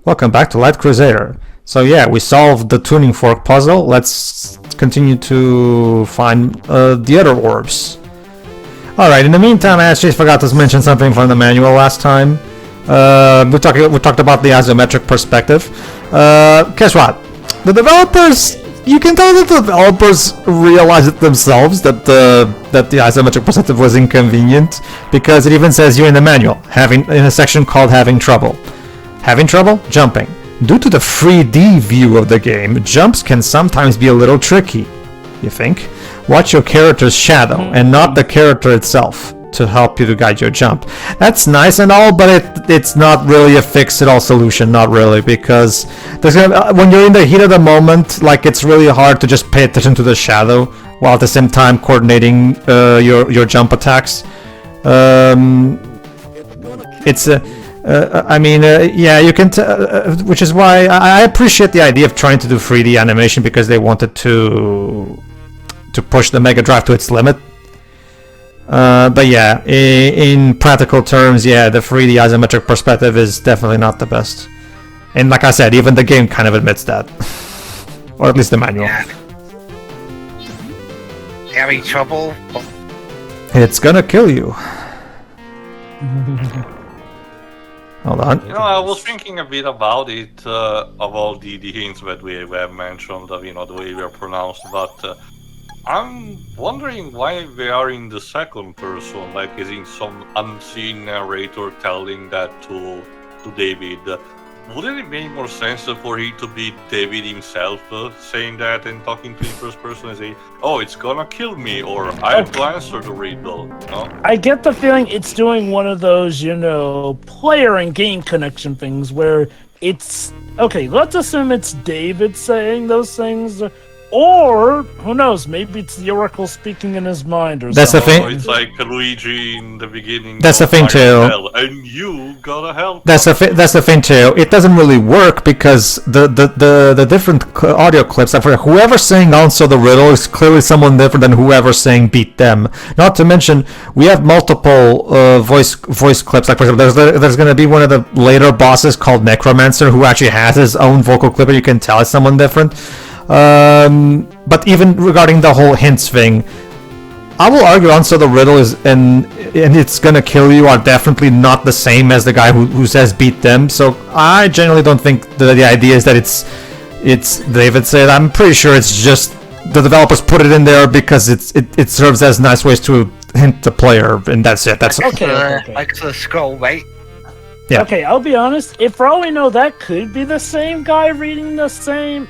Welcome back to Light Crusader. So yeah, we solved the tuning fork puzzle. Let's continue to find the other orbs. Alright, in the meantime, I actually forgot to mention something from the manual last time. We talked about the isometric perspective. Guess what? The developers, you can tell that the developers realized it themselves that the isometric perspective was inconvenient, because it even says here in the manual, in a section called having trouble. Having trouble? Jumping. Due to the 3D view of the game, jumps can sometimes be a little tricky. You think? Watch your character's shadow and not the character itself to help you to guide your jump. That's nice and all, but it's not really a fix-it-all solution, not really, because when you're in the heat of the moment, like, it's really hard to just pay attention to the shadow while at the same time coordinating your jump attacks. Yeah, you can, which is why I appreciate the idea of trying to do 3D animation, because they wanted to push the Mega Drive to its limit. But yeah, in practical terms, yeah, the 3D isometric perspective is definitely not the best. And like I said, even the game kind of admits that. Or at least the manual. Yeah. Having trouble? It's gonna kill you. Hold on. You know, I was thinking a bit about it, of all the hints that we have mentioned, of, you know, the way they are pronounced, but I'm wondering why they are in the second person, like is in some unseen narrator telling that to David. Wouldn't it make more sense for it to be David himself saying that and talking to the first person and say, "Oh, it's gonna kill me," or "I have to answer the riddle"? No? I get the feeling it's doing one of those, you know, player and game connection things where it's okay. Let's assume it's David saying those things. Or, who knows, maybe it's the Oracle speaking in his mind or That's something. the thing. Oh, it's like Luigi in the beginning. That's the thing too. And you gotta help. That's the thing too. It doesn't really work because the different audio clips, I forget, whoever's saying "answer the riddle" is clearly someone different than whoever's saying "beat them." Not to mention, we have multiple voice clips. Like, for example, there's going to be one of the later bosses called Necromancer who actually has his own vocal clip, and you can tell it's someone different. But even regarding the whole hints thing, I will argue "answer the riddle" is and "it's gonna kill you" are definitely not the same as the guy who says "beat them." So I generally don't think the idea is that it's David said. I'm pretty sure it's just the developers put it in there because it serves as nice ways to hint the player, and that's it. That's okay. Like the scroll, right? Yeah. Okay, I'll be honest. If for all we know, that could be the same guy reading the same.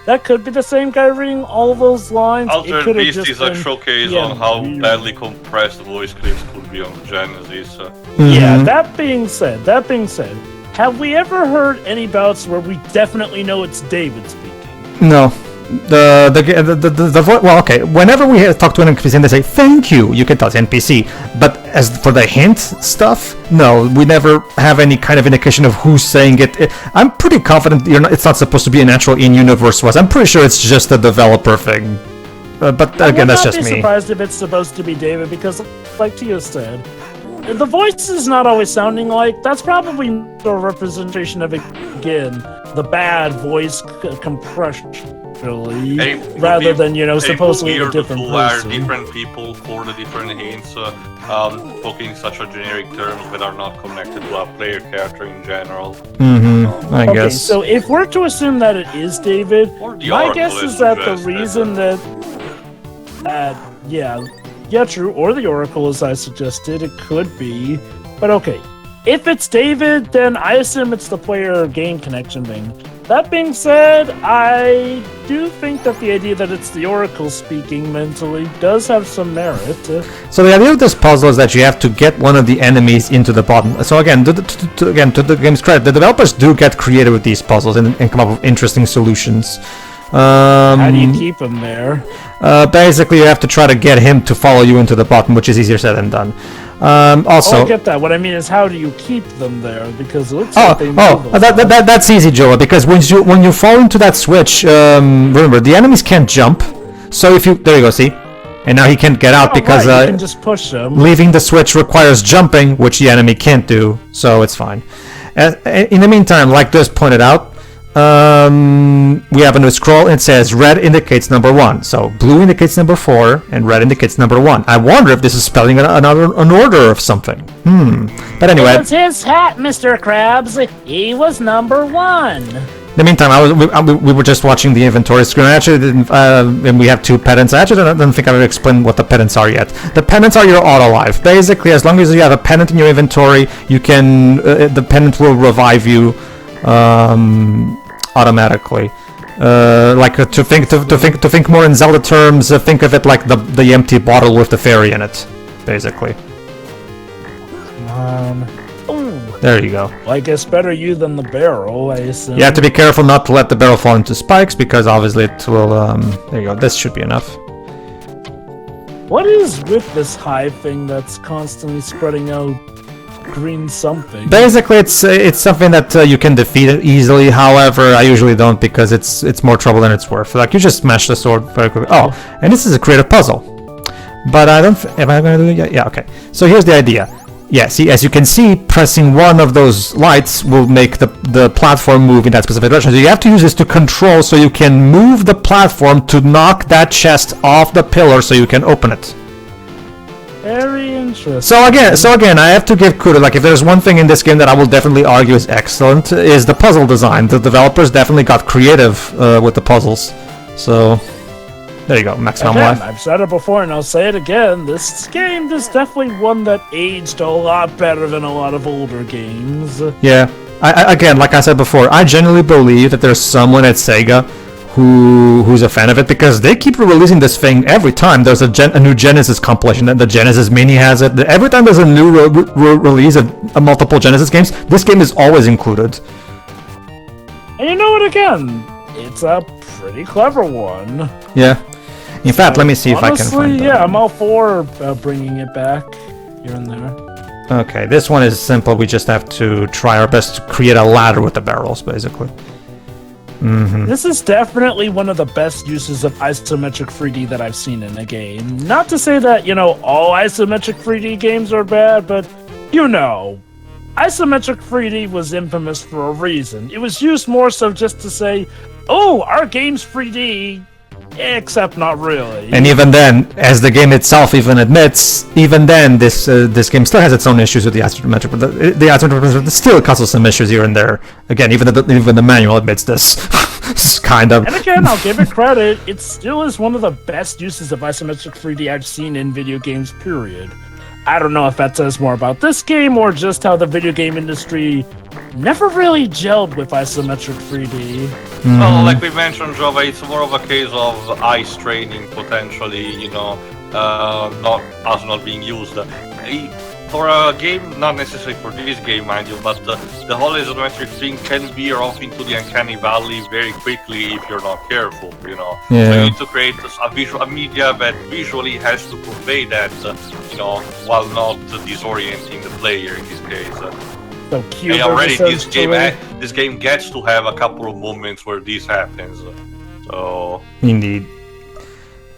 That could be the same guy reading all those lines. Altered Beast is a showcase on how badly compressed voice clips could be on the Genesis. Yeah. That being said, have we ever heard any bouts where we definitely know it's David speaking? No. The voice. Well, okay. Whenever we talk to an NPC and they say "thank you," you can tell it's NPC. But as for the hint stuff, no, we never have any kind of indication of who's saying it. I'm pretty confident it's not supposed to be a natural in-universe voice. I'm pretty sure it's just a developer thing. But again, that's just me. I would not be surprised if it's supposed to be David, because, like Tio said, the voice is not always sounding like. That's probably a representation of, again, the bad voice compression. Rather than, you know, supposedly a different person. Different people for the different hints, talking such a generic terms that are not connected to a player character in general. I guess. So if we're to assume that it is David, my guess is that the reason that yeah, true, or the Oracle, as I suggested, it could be. But okay, if it's David, then I assume it's the player game connection thing. That being said, I do think that the idea that it's the Oracle speaking mentally does have some merit. So the idea of this puzzle is that you have to get one of the enemies into the bottom. So again, to the game's credit, the developers do get creative with these puzzles and come up with interesting solutions. How do you keep him there? Basically, you have to try to get him to follow you into the bottom, which is easier said than done. Also, I get that. What I mean is, how do you keep them there? Because it looks like they move that's easy, Joa. Because when you fall into that switch, remember the enemies can't jump. So there you go. See, and now he can't get out because you can just push him. Leaving the switch requires jumping, which the enemy can't do. So it's fine. In the meantime, like just pointed out, we have a new scroll. And it says red indicates number 1, so blue indicates number 4, and red indicates number 1. I wonder if this is spelling an order of something. But anyway, It was his hat, Mr. Krabs. He was number 1. in the meantime, we were just watching the inventory screen. I actually didn't, and we have 2 pennants. I actually don't think I've explained what the pennants are yet. The pennants are your auto life. Basically, as long as you have a pennant in your inventory, you can the pennant will revive you automatically. To think more in Zelda terms, think of it like the empty bottle with the fairy in it, basically. There you go. Well, I guess better you than the barrel, I assume. You have to be careful not to let the barrel fall into spikes, because obviously it will, there you go, this should be enough. What is with this hive thing that's constantly spreading out green something? Basically, it's something that you can defeat it easily, however, I usually don't, because it's more trouble than it's worth. Like, you just smash the sword very quickly. Oh, and this is a creative puzzle. But I don't, am I going to do it yet? Yeah, okay. So here's the idea. Yeah, see, as you can see, pressing one of those lights will make the platform move in that specific direction. So you have to use this to control, so you can move the platform to knock that chest off the pillar so you can open it. Very interesting. So again, I have to give kudos. Like, if there's one thing in this game that I will definitely argue is excellent, is the puzzle design. The developers definitely got creative with the puzzles. So there you go, maximum life. I've said it before and I'll say it again. This game is definitely one that aged a lot better than a lot of older games. Yeah. Again, like I said before, I genuinely believe that there's someone at Sega who's a fan of it, because they keep releasing this thing every time. There's a new Genesis compilation, and the Genesis Mini has it. Every time there's a new release of multiple Genesis games, this game is always included. And you know what, again, it's a pretty clever one. Yeah. In fact, let me see if I can find Honestly, yeah, I'm all for bringing it back here and there. Okay, this one is simple. We just have to try our best to create a ladder with the barrels, basically. This is definitely one of the best uses of isometric 3D that I've seen in a game. Not to say that, all isometric 3D games are bad, but, isometric 3D was infamous for a reason. It was used more so just to say, oh, our game's 3D, except not really. And even then, as the game itself even admits, even then, this game still has its own issues with the isometric. But the isometric still causes some issues here and there. Again, even the manual admits this, kind of. And again, I'll give it credit. It still is one of the best uses of isometric 3D I've seen in video games, period. I don't know if that says more about this game or just how the video game industry never really gelled with isometric 3D. Well, like we mentioned, Java, it's more of a case of eye straining potentially, not being used. For a game, not necessarily for this game, mind you, but the whole isometric thing can veer off into the uncanny valley very quickly if you're not careful, Yeah. So you need to create a media that visually has to convey that, while not disorienting the player in this case. So cute. And already this game gets to have a couple of moments where this happens. So Indeed.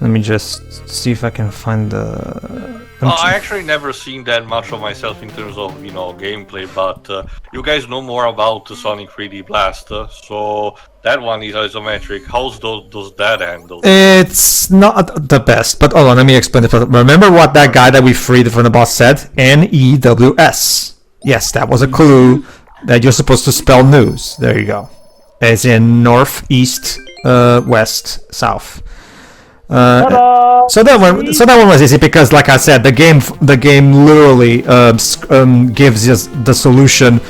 Let me just see if I can find the... I actually never seen that much of myself in terms of, gameplay, but you guys know more about the Sonic 3D Blast, so that one is isometric. How does that handle? It's not the best, but hold on, let me explain it. Remember what that guy that we freed from the boss said? N-E-W-S. Yes, that was a clue that you're supposed to spell news. There you go. As in north, east, west, south. So that one was easy because, like I said, the game literally gives us the solution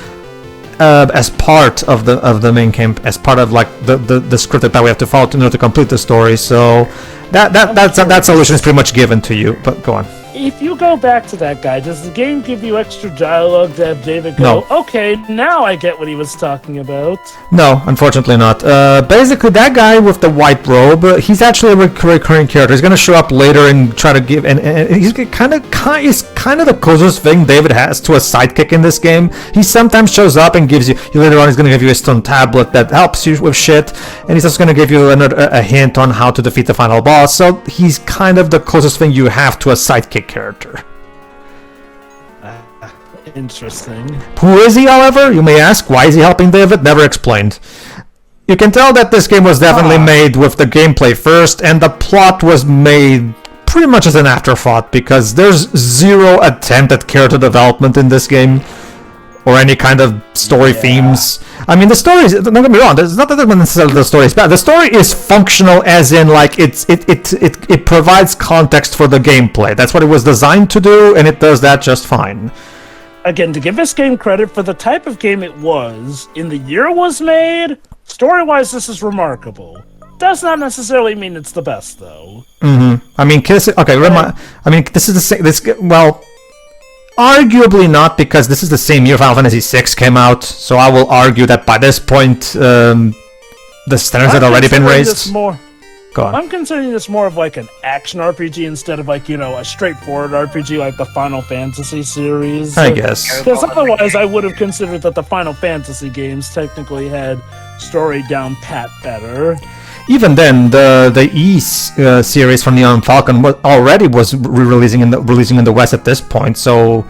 as part of the main camp, as part of like the script that we have to follow in order to complete the story. So that solution is pretty much given to you. But go on. If you go back to that guy, does the game give you extra dialogue to have David go, No. okay, now I get what he was talking about? No, unfortunately not. Basically, that guy with the white robe, he's actually a recurring character. He's going to show up later and try to give... And he's kind of the closest thing David has to a sidekick in this game. He sometimes shows up and gives you... Later on, he's going to give you a stone tablet that helps you with shit. And he's also going to give you a hint on how to defeat the final boss. So he's kind of the closest thing you have to a sidekick character. Interesting. Who is he, however? You may ask. Why is he helping David? Never explained. You can tell that this game was definitely made with the gameplay first, and the plot was made pretty much as an afterthought, because there's zero attempt at character development in this game, or any kind of story themes. I mean, the story is, don't get me wrong, it's not that necessarily the story is bad. The story is functional, as in, like, it provides context for the gameplay. That's what it was designed to do, and it does that just fine. Again, to give this game credit for the type of game it was, in the year it was made, story-wise, this is remarkable. Does not necessarily mean it's the best, though. I mean, this is the same. Well, arguably not, because this is the same year Final Fantasy VI came out. So I will argue that by this point, the standards had already been raised. Go on. I'm considering this more of like an action RPG instead of like, a straightforward RPG like the Final Fantasy series. I guess. Because otherwise I would have considered that the Final Fantasy games technically had story down pat better. Even then, the E series from Neon Falcon was releasing in the West at this point. So,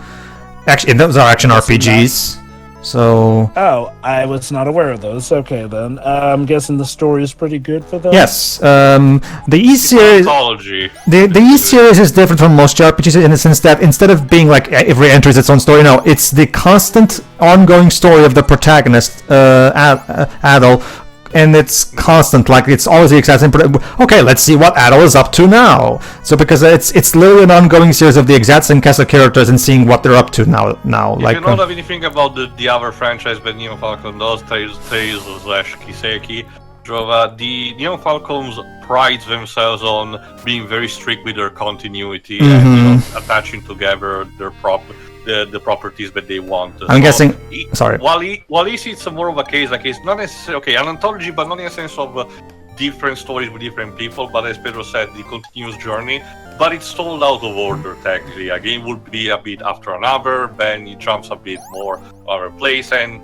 actually, those are action RPGs. So. Oh, I was not aware of those. Okay, then I'm guessing the story is pretty good for them. Yes, the E series. The E series is different from most JRPGs in the sense that instead of being like every entry is its own story, no, it's the constant, ongoing story of the protagonist, Adol. And it's constant, like it's always the exact same. Okay, let's see what Adol is up to now. So because it's literally an ongoing series of the exact same cast of characters and seeing what they're up to now. If like, you don't have anything about the other franchise that Neon Falcon does, Tales/Kiseki, Drova, the Neon Falcons pride themselves on being very strict with their continuity and attaching together their the properties that they want. I'm guessing. Sorry. While it's more of a case, like it's not necessarily an anthology, but not in a sense of different stories with different people. But as Pedro said, the continuous journey. But it's told out of order. Technically, a game would be a bit after another, then it jumps a bit more other place, and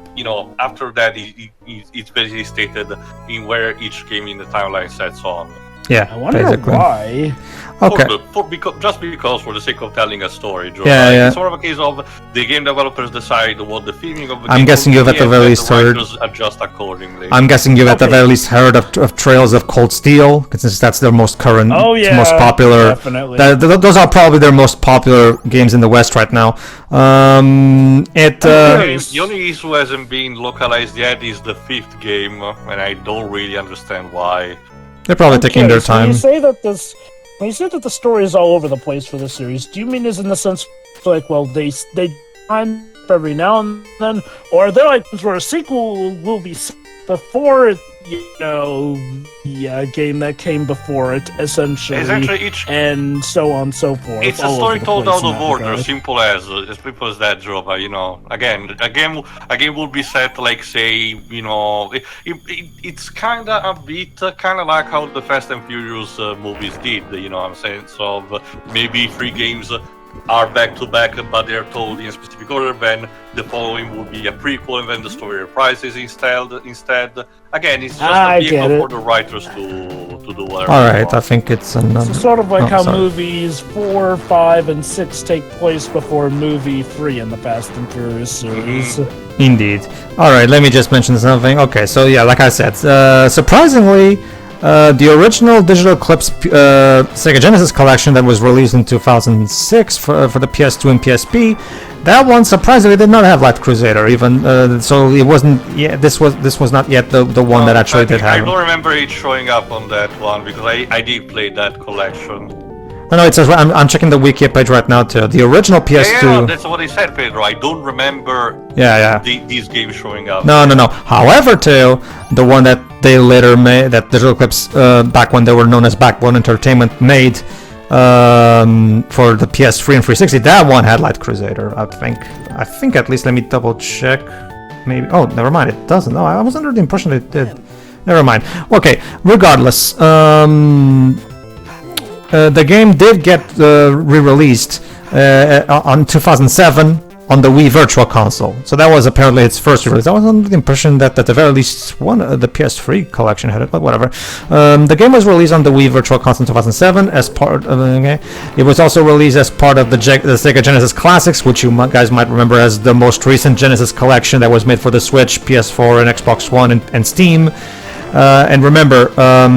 after that, it's basically stated in where each game in the timeline sets on. Yeah, I wonder basically. why. Okay. Because for the sake of telling a story, Joe, yeah. It's sort of a case of the game developers decide what the theming of the game. I'm guessing you've at the very least heard. Adjust accordingly. I'm guessing you've at the very least heard of Trails of Cold Steel, since that's their most current, most popular. Definitely. Those are probably their most popular games in the West right now. The only issue hasn't been localized yet is the 5th game, and I don't really understand why. They're probably taking their time. When you say that the story is all over the place for the series, do you mean is in the sense like, well, they time every now and then, or are there like where a sequel will be before the game that came before it, essentially, and so on and so forth. It's a story told out of order, simple as that, Jova. Again, a game will be set like, say, it's kind of a bit kind of like how the Fast and Furious movies did. What I'm saying? So maybe 3 games are back to back, but they're told in a specific order. Then the following will be a prequel, and then the story reprises instead. Again, it's just a vehicle for the writers to do whatever. All right, I think it's another. So sort of like how movies 4, 5, and 6 take place before movie 3 in the Fast and Furious series. Indeed. All right, let me just mention something. Okay, so yeah, like I said, surprisingly. The original Digital Eclipse Sega Genesis collection that was released in 2006 for the PS2 and PSP, that one surprisingly did not have Light Crusader even. So it wasn't. Yeah, this was not yet the one that actually did have. I don't remember it showing up on that one because I did play that collection. No, it says I'm checking the wiki page right now too. The original PS2. Yeah, that's what I said, Pedro. I don't remember. These games showing up. No. However, too, the one that they later made, that Digital Eclipse, back when they were known as Backbone Entertainment, made for the PS3 and 360, that one had Light Crusader. I think at least. Let me double check. Maybe. Oh, never mind. It doesn't. No, I was under the impression it did. Never mind. Okay. Regardless. The game did get re-released on 2007 on the Wii Virtual Console. So that was apparently its first release. I was under the impression that at the very least one the PS3 collection had it, but whatever. The game was released on the Wii Virtual Console in 2007 as part of it was also released as part of the Sega Genesis Classics, which you guys might remember as the most recent Genesis collection that was made for the Switch, PS4, and Xbox One and Steam. And remember,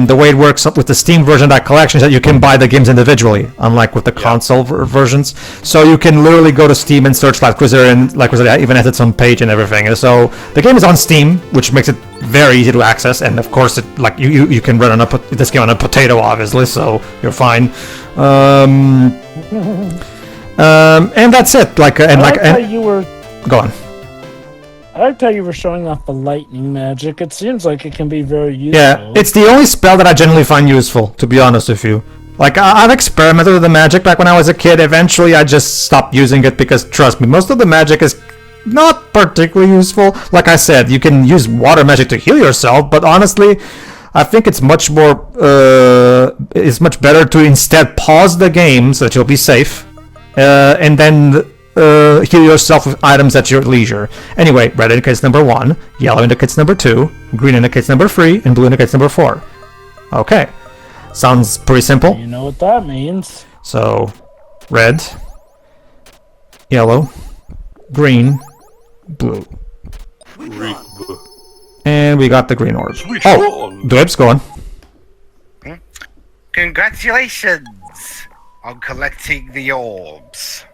the way it works with the Steam version of that collection is that you can buy the games individually, unlike with the console versions. So you can literally go to Steam and search like Crusader, and like Crusader even has its own page and everything. And so the game is on Steam, which makes it very easy to access. And of course, it like you can run this game on a potato, obviously, so you're fine. And that's it. You were. Go on. I liked how you were showing off the lightning magic. It seems like it can be very useful. Yeah, it's the only spell that I generally find useful, to be honest with you. Like, I've experimented with the magic back when I was a kid. Eventually, I just stopped using it because, trust me, most of the magic is not particularly useful. Like I said, you can use water magic to heal yourself, but honestly, I think it's much more, it's much better to instead pause the game so that you'll be safe, and then heal yourself with items at your leisure. Anyway, red indicates number 1, yellow indicates number 2, green indicates number 3, and blue indicates number 4. Okay. Sounds pretty simple. You know what that means. So, red, yellow, green, blue. And we got the green orb. Oh, Dwebs, go on. Congratulations on collecting the orbs.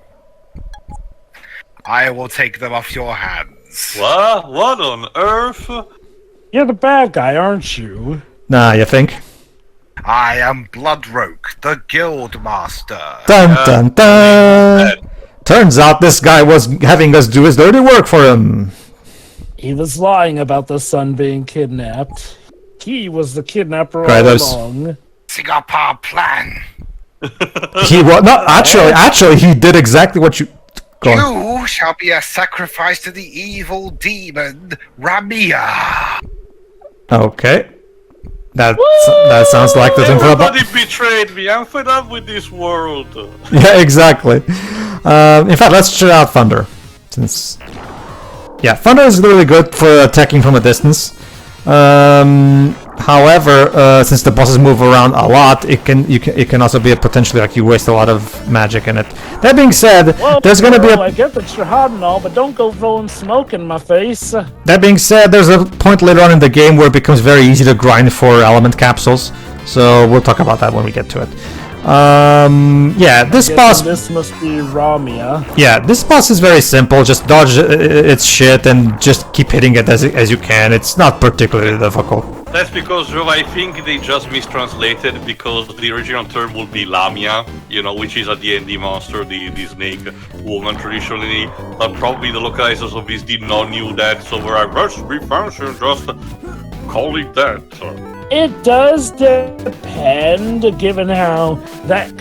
I will take them off your hands. What? What on earth? You're the bad guy, aren't you? Nah, you think? I am Bloodroke, the guild master. Dun dun dun! Turns out this guy was having us do his dirty work for him. He was lying about the son being kidnapped. He was the kidnapper Right, all along. Singapore plan. He was no, actually, he did exactly what you. Go on. You shall be a sacrifice to the evil demon, Ramia. Okay. That sounds like the thing for Everybody betrayed me. I'm fed up with this world. Yeah, exactly. In fact, let's check out Thunder. Thunder is really good for attacking from a distance. However, since the bosses move around a lot, it can also be potentially like you waste a lot of magic in it. That being said, there's gonna be I get that you're hot and all, but don't go throwing smoke in my face. That being said, there's a point later on in the game where it becomes very easy to grind for element capsules. So we'll talk about that when we get to it. This boss. This must be Ramia. Yeah, this boss is very simple. Just dodge its shit and just keep hitting it as you can. It's not particularly difficult. That's because, Joe, I think they just mistranslated because the original term would be Lamia, which is a D&D monster, the snake woman traditionally. But probably the localizers of this did not knew that, so we're like, let's refunction, just call it that. It does depend, given how that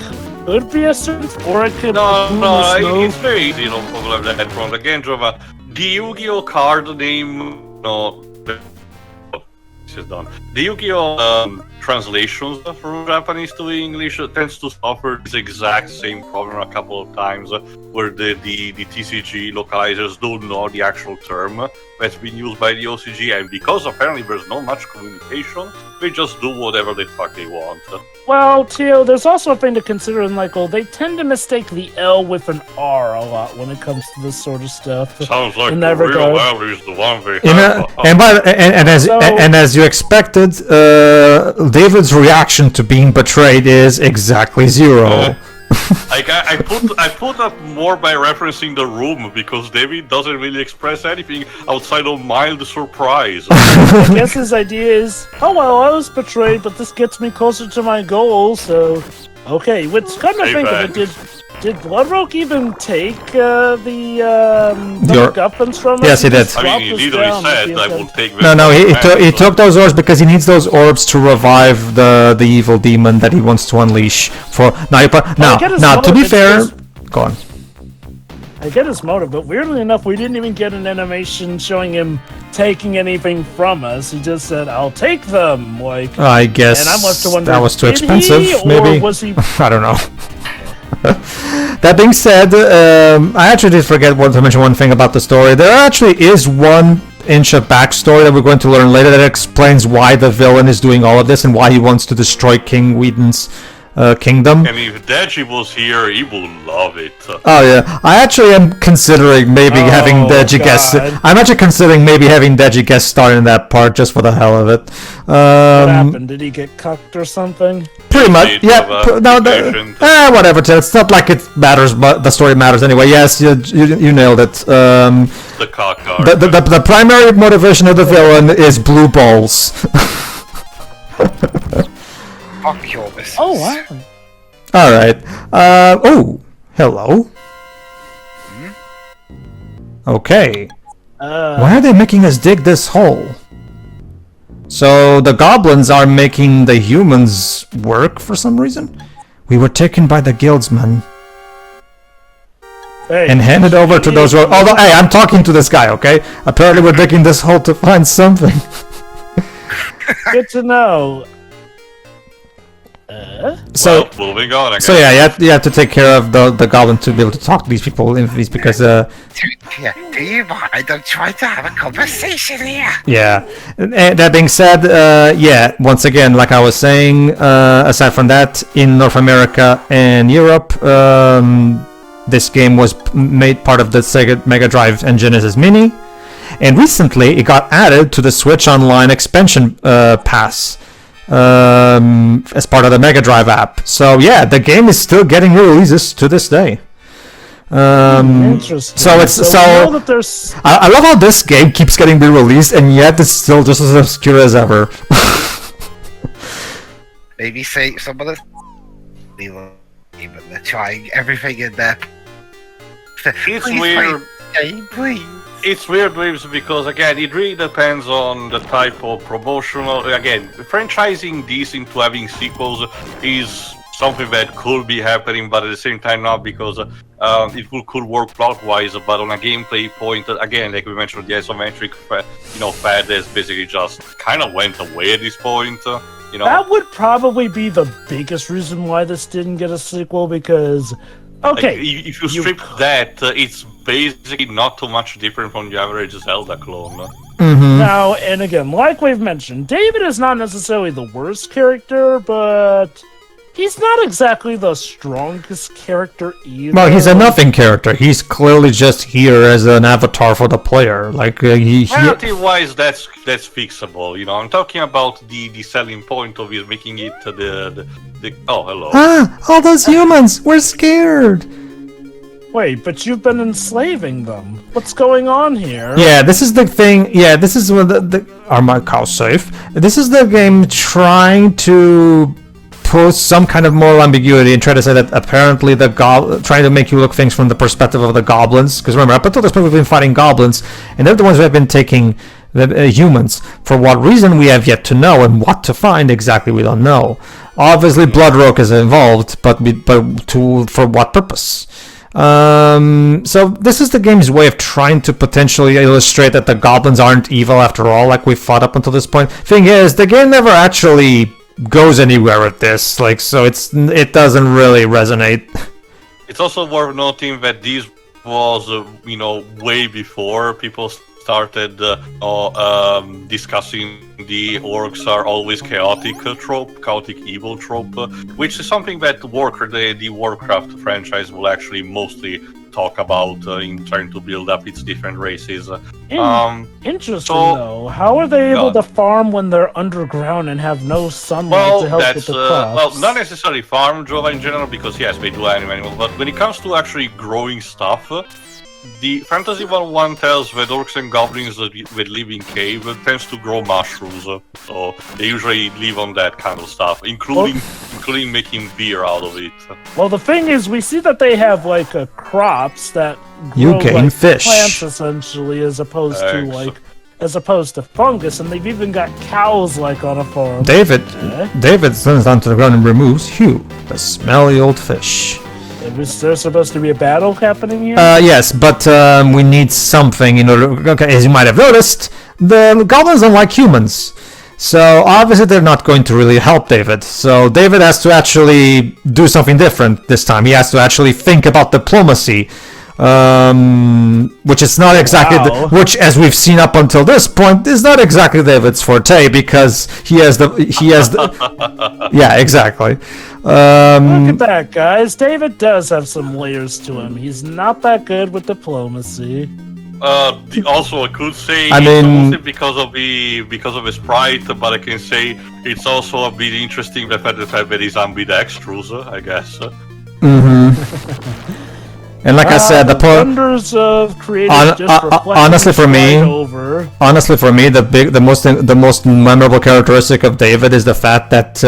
could be a search, or it could it's very easy, problem that from the game, Java. The Yu-Gi-Oh card name, this is done. The Yu-Gi-Oh translations from Japanese to English tends to suffer this exact same problem a couple of times, where the TCG localizers don't know the actual term that's been used by the OCG, and because apparently there's not much communication, they just do whatever the fuck they want. Well, Tio, there's also a thing to consider in they tend to mistake the L with an R a lot when it comes to this sort of stuff. Sounds like the real L is the one they have. And as you expected, David's reaction to being betrayed is exactly 0. I put up more by referencing the room because David doesn't really express anything outside of mild surprise. I guess his idea is, I was betrayed, but this gets me closer to my goal, so... Okay, which kind of think of it, did Bloodroke even take the MacGuffins from us? Yes, he did. I mean, he literally said, I will take them. No, he took those orbs because he needs those orbs to revive the evil demon that he wants to unleash. To be fair... Go on. I get his motive, but weirdly enough, we didn't even get an animation showing him taking anything from us. He just said, I'll take them, I guess and I must have wondered, that was too expensive, maybe? Or was he... I don't know. That being said, I actually did forget to mention one thing about the story. There actually is 1 inch of backstory that we're going to learn later that explains why the villain is doing all of this and why he wants to destroy King Whedon's kingdom. And if Deji was here, he would love it. Oh yeah, I actually am considering maybe having Deji guest. I'm actually considering maybe having Deji guest star in that part just for the hell of it. What happened? Did he get cucked or something? Pretty much, yeah. Whatever. It's not like it matters, but the story matters anyway. Yes, you nailed it. The cock guard. The primary motivation of the villain is blue balls. Fuck your business. Oh, wow. Alright. Oh, hello. Okay. Why are they making us dig this hole? So the goblins are making the humans work for some reason? We were taken by the guildsmen and handed over to those... Although, hey, I'm talking to this guy, okay? Apparently we're digging this hole to find something. Good to know. So, well, moving on, I guess. So yeah, you have to take care of the goblin to be able to talk to these people in these because Do you mind? I'm trying to have a conversation here. yeah. And that being said, yeah, once again, like I was saying, aside from that, in North America and Europe, this game was made part of the Sega Mega Drive and Genesis Mini, and recently it got added to the Switch Online expansion pass. As part of the Mega Drive app. So yeah, the game is still getting releases to this day. Interesting. So it's know that there's... I love how this game keeps getting re-released and yet it's still just as obscure as ever. Maybe say some of the even they're trying everything in there. It's weird. Please. It's weird, Waves, because again, it really depends on the type of promotional. Again, franchising these into having sequels is something that could be happening, but at the same time not, because it could work plot-wise. But on a gameplay point, again, like we mentioned, the isometric, fad has basically just kind of went away at this point. That would probably be the biggest reason why this didn't get a sequel, because. Okay. Like, if you strip that, it's basically not too much different from the average Zelda clone. Mm-hmm. Now, and again, like we've mentioned, David is not necessarily the worst character, but he's not exactly the strongest character either. Well, he's a nothing character. He's clearly just here as an avatar for the player. Like narrative-wise, that's fixable. I'm talking about the selling point of it, making it the oh, hello. All those humans! We're scared! Wait, but you've been enslaving them. What's going on here? Yeah, this is the thing. Yeah, this is when are my cows safe? This is the game trying to put some kind of moral ambiguity and try to say that apparently trying to make you look things from the perspective of the goblins. Because remember, up until this point we've been fighting goblins, and they're the ones who have been taking the humans. For what reason we have yet to know, and what to find exactly we don't know. Obviously, Bloodrock is involved, but for what purpose? So this is the game's way of trying to potentially illustrate that the goblins aren't evil after all, like we fought up until this point. Thing is, the game never actually goes anywhere with this, so it doesn't really resonate. It's also worth noting that this was, way before people started discussing the orcs are always chaotic evil trope, which is something that the Warcraft franchise will actually mostly talk about in trying to build up its different races. Interesting, though. How are they able to farm when they're underground and have no sunlight to help with the crops? Well, not necessarily farm, Jova, in general, because yes, they do animals, but when it comes to actually growing stuff, the Fantasy 1.1 tells that orcs and goblins that live in cave tends to grow mushrooms, so they usually live on that kind of stuff, including making beer out of it. Well, the thing is, we see that they have crops that you grow gain fish, plants essentially, as opposed to fungus, and they've even got cows on a farm. David sends down to the ground and removes Hugh, the smelly old fish. Is there supposed to be a battle happening here? Yes, but we need something in order. Okay, as you might have noticed, the goblins don't like humans. So obviously they're not going to really help David. So David has to actually do something different this time. He has to actually think about diplomacy, which is not exactly which, as we've seen up until this point, is not exactly David's forte, because he has the yeah, exactly. Look at that, guys. David does have some layers to him. He's not that good with diplomacy. Also, I could say I it's mean- mostly because of his pride, but I can say it's also a bit interesting the fact that he's ambidextrous, I guess. And like I said, the wonders of creative honestly for me, the most memorable characteristic of David is the fact that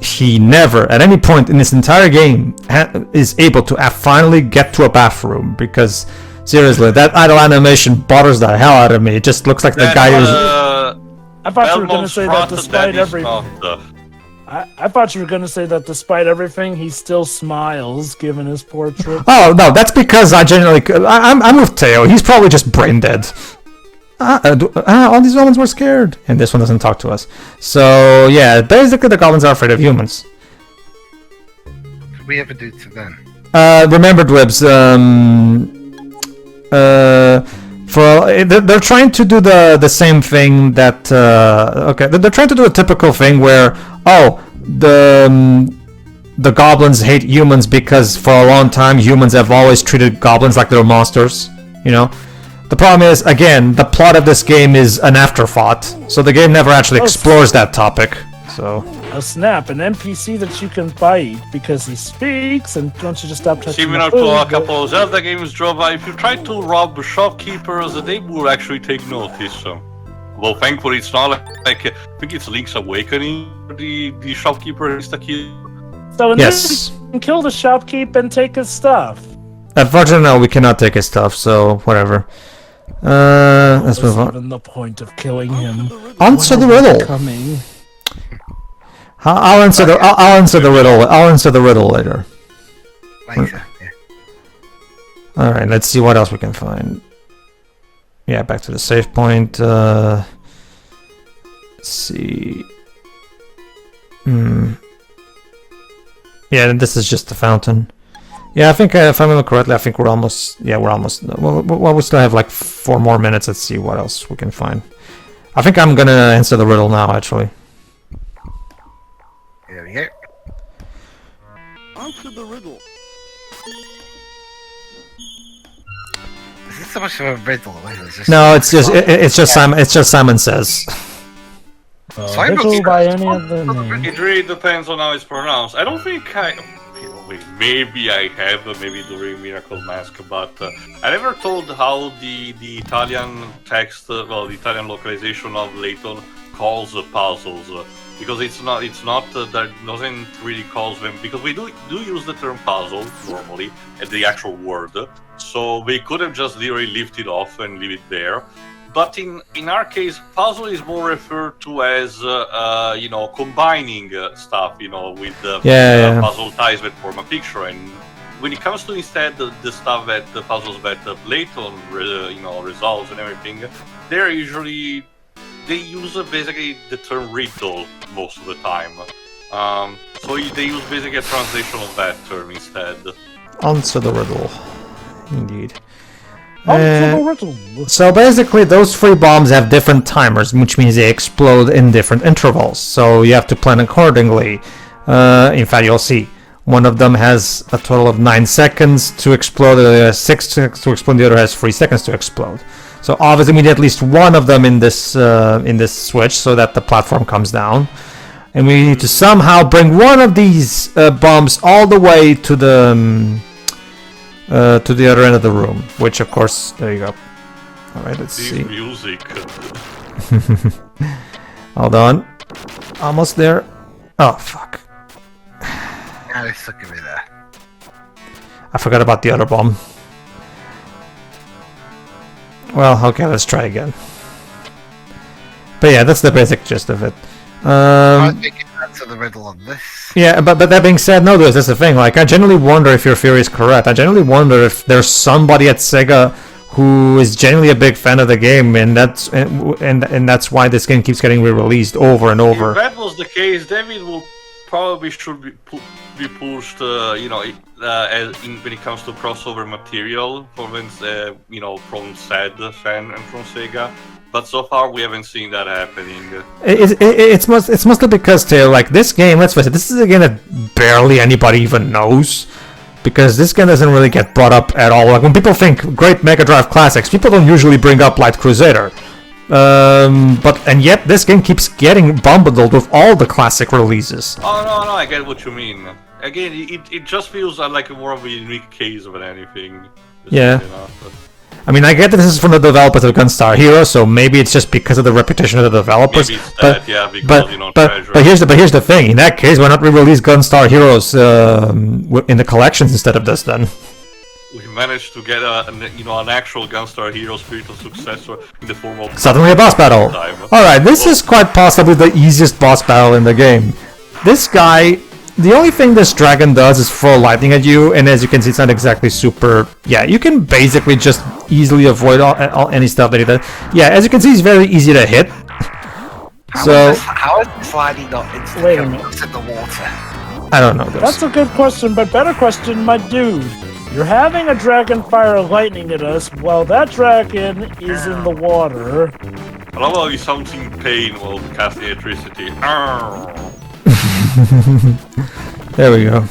he never, at any point in this entire game, is able to finally get to a bathroom, because seriously, that idle animation bothers the hell out of me. It just looks like the guy who's... I thought you were going to say that despite everything. I thought you were going to say that despite everything, he still smiles, given his portrait. Oh, no, that's because I'm with Teo. He's probably just brain dead. All these goblins were scared. And this one doesn't talk to us. So, yeah, basically the goblins are afraid of humans. What did we ever do to them? Remember, Dwibs, they're trying to do the same thing that they're trying to do a typical thing where the goblins hate humans because for a long time humans have always treated goblins like they're monsters, you know. The problem is, again, the plot of this game is an afterthought, so the game never actually explores that topic. So a snap, an NPC that you can fight because he speaks, and don't you just stop touching similar to a couple of Zelda games, Jova, if you try to rob shopkeepers, they will actually take notice. Well, thankfully it's not like I think it's Link's Awakening, the shopkeeper is the kid. So in yes, this, you can kill the shopkeep and take his stuff. Unfortunately, no, we cannot take his stuff, so whatever. Let's move on. Even the point of killing him. Answer the riddle. Coming. I'll answer the riddle. I'll answer the riddle later. Later, yeah. All right, let's see what else we can find. Yeah, back to the save point. Let's see. Yeah, this is just the fountain. Yeah, I think if I remember correctly, I think we're almost. Yeah, we're almost. Well, we still have like 4 more minutes. Let's see what else we can find. I think I'm gonna answer the riddle now, actually. Here we go. Answer the riddle. Is this so much of a riddle? No, it's just Simon. It's just Simon Says. Riddle by any other name. It really depends on how it's pronounced. I don't think maybe I have, maybe during Miracle Mask, but I never told how the Italian text, the Italian localization of Layton calls puzzles, because it's not that doesn't really calls them, because we do use the term puzzle normally at the actual word, so we could have just literally lifted it off and leave it there. But in our case, puzzle is more referred to as combining stuff, with puzzle ties that form a picture. And when it comes to instead the stuff that the puzzles that Layton resolves and everything, they use basically the term riddle most of the time. So they use basically a translation of that term instead. Answer the riddle, indeed. So basically those 3 bombs have different timers, which means they explode in different intervals, so you have to plan accordingly. In fact, you'll see one of them has a total of 9 seconds to explode, the other has 6 seconds to explode, the other has 3 seconds to explode. So obviously we need at least one of them in this switch so that the platform comes down, and we need to somehow bring one of these bombs all the way to the other end of the room, which of course, there you go. Alright, let's see. Music. Hold on. Almost there. Oh, fuck. Now they stuck me there. I forgot about the other bomb. Well, okay, let's try again. But yeah, that's the basic gist of it. I think you answer the riddle on this. Yeah, but that being said, no, that's the thing. Like, I genuinely wonder if your theory is correct. I genuinely wonder if there's somebody at Sega who is genuinely a big fan of the game, and that's why this game keeps getting re-released over and over. If that was the case, David will probably should be pushed, when it comes to crossover material, from from SAD and from Sega. But so far, we haven't seen that happening. It's mostly because this game. Let's face it, this is a game that barely anybody even knows. Because this game doesn't really get brought up at all. Like when people think great Mega Drive classics, people don't usually bring up Light Crusader. And yet this game keeps getting bundled with all the classic releases. Oh no, I get what you mean. Again, it just feels like more of a unique case than anything. Yeah. I mean, I get that this is from the developers of Gunstar Heroes, so maybe it's just because of the reputation of the developers. Maybe it's that, yeah, because treasure. But here's the thing. In that case, why not re-release Gunstar Heroes in the collections instead of this then? We managed to get an actual Gunstar Hero spiritual successor in the form of suddenly a boss battle. Alright, this is quite possibly the easiest boss battle in the game. This guy, the only thing this dragon does is throw lightning at you, and as you can see, it's not exactly super. Yeah, you can basically just easily avoid any stuff that he does. Yeah, as you can see, he's very easy to hit. How is the sliding not instantly in the water? I don't know this. That's a good question, but better question, my dude. You're having a dragon fire lightning at us while that dragon is in the water. I love how he sounds in pain while casting electricity. There we go.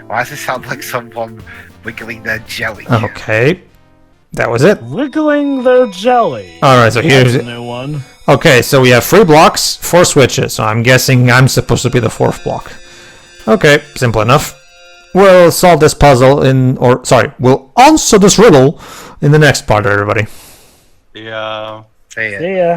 Why does it sound like someone wiggling their jelly? Okay. That was it. Wiggling their jelly. Alright, so here's a new one. Okay, so we have 3 blocks, 4 switches, so I'm guessing I'm supposed to be the 4th block. Okay, simple enough. We'll solve this puzzle we'll answer this riddle in the next part, everybody. Yeah. See ya. See ya.